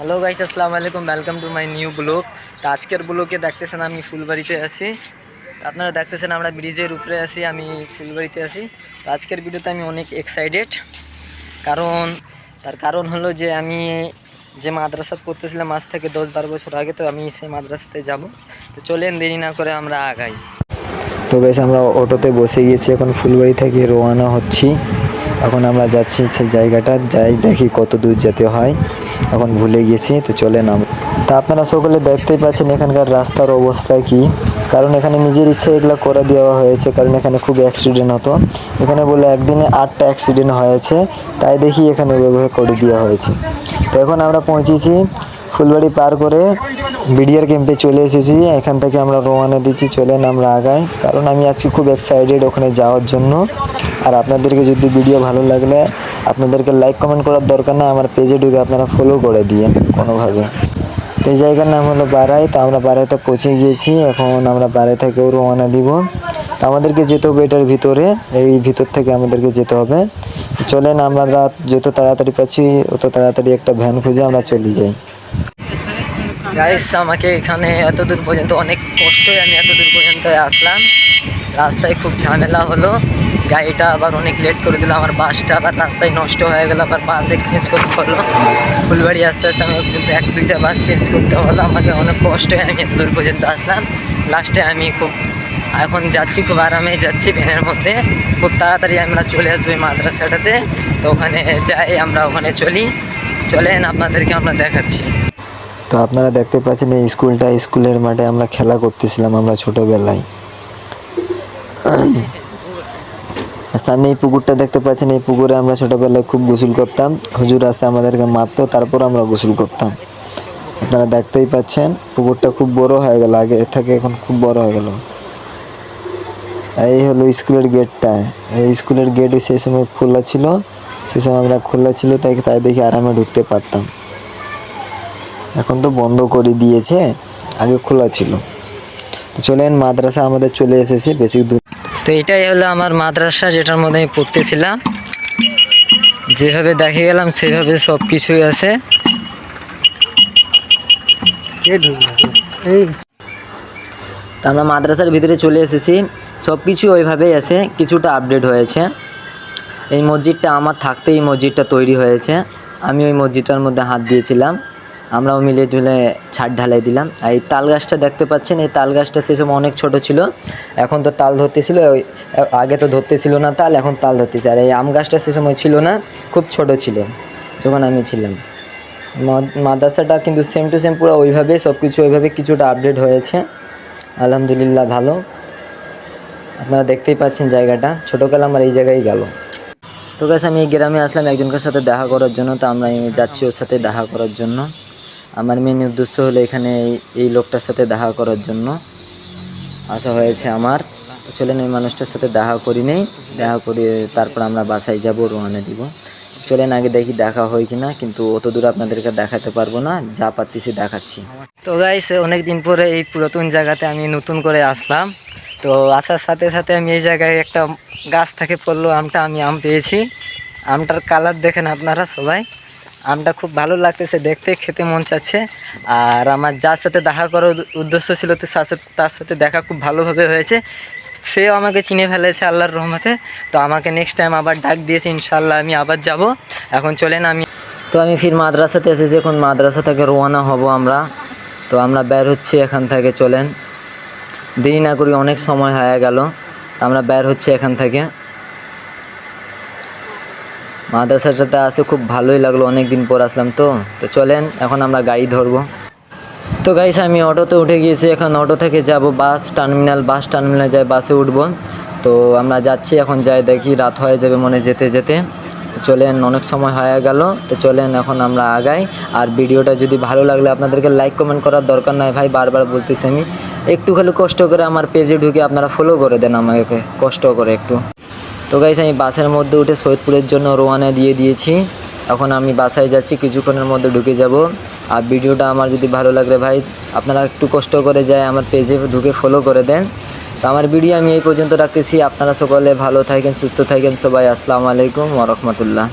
Hello guys, আসসালামু আলাইকুম। Welcome to my new blog. তো আজকের ব্লগে দেখতেছেন আমি ফুলবাড়িতে আছি। আপনারা দেখতেছেন আমরা ব্রিজের উপরে আছি, আমি ফুলবাড়িতে আছি। তো আজকের ভিডিওতে আমি অনেক এক্সাইটেড, তার কারণ হলো যে আমি যে মাদ্রাসাতে পড়তেছিলাম আজ থেকে 10-12 বছর আগে, তো আমি সেই মাদ্রাসাতে যাব। তো চলেন দেরি না করে আমরা আগাই। তো গাইস আমরা অটোতে বসে গিয়েছি, এখন ফুলবাড়ি থেকে রওনা হচ্ছি। এখন আমরা যাচ্ছি সেই জায়গাটা, যাই দেখি কত দূর যেতে হয়, এখন ভুলে গেছি। তো চলেন তা আপনারা সকলে দেখতেই পাচ্ছেন এখানকার রাস্তার অবস্থা কি, কারণ এখানে নিজের ইচ্ছে এগুলো করে দেওয়া হয়েছে, কারণ এখানে খুব অ্যাক্সিডেন্ট হতো। এখানে বলে একদিনে 8টা অ্যাক্সিডেন্ট হয়েছে, তাই দেখি এখানে ওইভাবে করে দেওয়া হয়েছে। তো এখন আমরা পৌঁছেছি ফুলবাড়ি পার করে বিডিআর ক্যাম্পে চলে এসেছি। এখান থেকে আমরা রওনা দিচ্ছি, চলেন আমরা আগাই, কারণ আমি আজকে খুব এক্সাইটেড ওখানে যাওয়ার জন্য। আর আপনাদেরকে যদি ভিডিও ভালো লাগলে আপনাদেরকে লাইক কমেন্ট করার দরকার না, আমার পেজে ঢুকে আপনারা ফলো করে দিয়ে কোনোভাবে। তো এই জায়গার নাম হলো বারাই। তো আমরা বারাইতে পৌঁছে গিয়েছি, এখন আমরা বারাই থেকেও রওনা দিব। তো আমাদেরকে যেতে হবে এটার ভিতরে, এই ভিতর থেকে আমাদেরকে যেতে হবে। চলেন আমরা যত তাড়াতাড়ি পাচ্ছি অত তাড়াতাড়ি একটা ভ্যান খুঁজে আমরা চলে যাই। গাইস আমাকে এখানে এতদূর পর্যন্ত অনেক কষ্টই আমি এতদূর পর্যন্ত আসলাম। রাস্তায় খুব ঝামেলা হলো, গাড়িটা আবার অনেক লেট করে দিল, আমার বাসটা আবার রাস্তায় নষ্ট হয়ে গেল, আবার বাস এক্সচেঞ্জ করতে হলো। ফুলবাড়ি আস্তে আস্তে আমি কিন্তু 1-2টা বাস চেঞ্জ করতে হলো আমাকে, অনেক কষ্টে আমি এতদূর পর্যন্ত আসলাম। লাস্টে আমি এখন যাচ্ছি, খুব আরামে যাচ্ছি ভ্যানের মধ্যে। খুব তাড়াতাড়ি আমরা চলে আসবো এই মাদ্রাসাটাতে। তো ওখানে যাই, আমরা ওখানে চলেন আপনাদেরকে আমরা দেখাচ্ছি। তো আপনারা দেখতে পাচ্ছেন এই স্কুলের মাঠে আমরা খেলা করতেছিলাম আমরা ছোটবেলায়। সামনে এই পুকুরটা দেখতে পাচ্ছেন, এই পুকুরে আমরা ছোটবেলায় খুব গোসল করতাম। হুজুর আসে আমাদেরকে মারতো, তারপর আমরা গোসল করতাম। আপনারা দেখতেই পাচ্ছেন পুকুরটা খুব বড় হয়ে গেল, আগে থেকে এখন খুব বড় হয়ে গেল। এই হলো স্কুলের গেটটা। এই স্কুলের গেট সেই সময় খোলা ছিল, সেই সময় আমরা খোলা ছিল, তাই দেখে আরামে ঢুকতে পারতাম। এখন তো বন্ধ করে দিয়েছে, আগে খোলা ছিল। তো চলেন মাদ্রাসা আমাদের চলে এসেছে, বেশি দূর। তো এটাই হলো আমার মাদ্রাসা, যেটার মধ্যে আমি পড়তেছিলাম। যেভাবে দেখে গেলাম সেভাবে সব কিছুই আছে। তো আমরা মাদ্রাসার ভিতরে চলে এসেছি, সব কিছু ওইভাবেই আছে, কিছুটা আপডেট হয়েছে। এই মসজিদটা আমার থাকতে এই মসজিদটা তৈরি হয়েছে, আমি ওই মসজিদটার মধ্যে হাত দিয়েছিলাম, আমরাও মিলে ঝুলে ছাদ ঢালাই দিলাম। আর এই তাল গাছটা দেখতে পাচ্ছেন, এই তাল গাছটা সে সময় অনেক ছোট ছিল, এখন তো তাল ধরতেছিল। আগে তো ধরতেছিল না তাল, এখন তাল ধরতেছে। আর এই আম গাছটা সে সময় ছিল না, খুব ছোট ছিল যখন আমি ছিলাম। মাদ্রাসাটা কিন্তু সেম টু সেম পুরো ওইভাবে, সব কিছু ওইভাবে, কিছুটা আপডেট হয়েছে, আলহামদুলিল্লাহ ভালো। আপনারা দেখতেই পাচ্ছেন জায়গাটা, ছোটোকাল আমার এই জায়গায় গেল। তো গাইস আমি এই গ্রামে আসলাম একজনের সাথে দেখা করার জন্য, তো আমরা যাচ্ছি ওর সাথে দেখা করার জন্য। আমার মেন উদ্দেশ্য হলো এখানে এই লোকটার সাথে দেখা করার জন্য আসা হয়েছে আমার। তো চলেন ওই মানুষটার সাথে দেখা করি নেই, দেখা করে তারপর আমরা বাসায় যাব, রওনা দিব। চলেন আগে দেখি দেখা হয় কিনা, কিন্তু অত দূর আপনাদেরকে দেখাতে পারবো না, যা পারতেছি দেখাচ্ছি। তো গাইস অনেক দিন পরে এই পুরাতন জায়গাতে আমি নতুন করে আসলাম। তো আসার সাথে সাথে আমি এই জায়গায় একটা গাছ থেকে পড়লো আমটা, আমি আম পেয়েছি। আমটার কালার দেখেন আপনারা সবাই, আমটা খুব ভালো লাগতেছে দেখতে, খেতে মন চাচ্ছে। আর আমার যার সাথে দেখা করার উদ্দেশ্য ছিল, তো তার সাথে দেখা খুব ভালোভাবে হয়েছে, সেও আমাকে চিনে ফেলেছে আল্লাহর রহমতে। তো আমাকে নেক্সট টাইম আবার ডাক দিয়েছে, ইনশাল্লাহ আমি আবার যাব। এখন চলেন আমি ফির মাদ্রাসাতে এসেছি, এখন মাদ্রাসা থেকে রওনা হব আমরা। তো আমরা বের হচ্ছি এখান থেকে, চলেন দেরি না করি, অনেক সময় হয়ে গেল, আমরা বের হচ্ছি এখান থেকে। মাদ্রাসাটাতে আসে খুব ভালোই লাগলো, অনেক দিন পর আসলাম। তো চলেন এখন আমরা গাড়ি ধরবো। তো গাইস আমি অটোতে উঠে গিয়েছি, এখন অটো থেকে যাব বাস টার্মিনালে যাই, বাসে উঠবো। তো আমরা যাচ্ছি, এখন যাই দেখি রাত হয়ে যাবে মনে যেতে যেতে। চলেন অনেক সময় হয়ে গেল, তো চলেন এখন আমরা আগাই। আর ভিডিওটা যদি ভালো লাগলে আপনাদেরকে লাইক কমেন্ট করার দরকার নাই ভাই, বারবার বলতেছি আমি, একটু খালি কষ্ট করে আমার পেজে ঢুকে আপনারা ফলো করে দেন আমাকে, কষ্ট করে একটু। তো গাইস আমি বাসের মধ্যে উঠে সৈয়দপুরের জন্য রওনা দিয়ে দিয়েছি, এখন আমি বাসায় যাচ্ছি, কিছুক্ষণের মধ্যে ঢুকে যাব। আর ভিডিওটা আমার যদি ভালো লাগে ভাই, আপনারা একটু কষ্ট করে যায় আমার পেজে ঢুকে ফলো করে দেন। তো আমার ভিডিও আমি এই পর্যন্ত রাখতেছি, আপনারা সকলে ভালো থাকেন, সুস্থ থাকেন সবাই। আসসালামু আলাইকুম ওয়া রাহমাতুল্লাহ।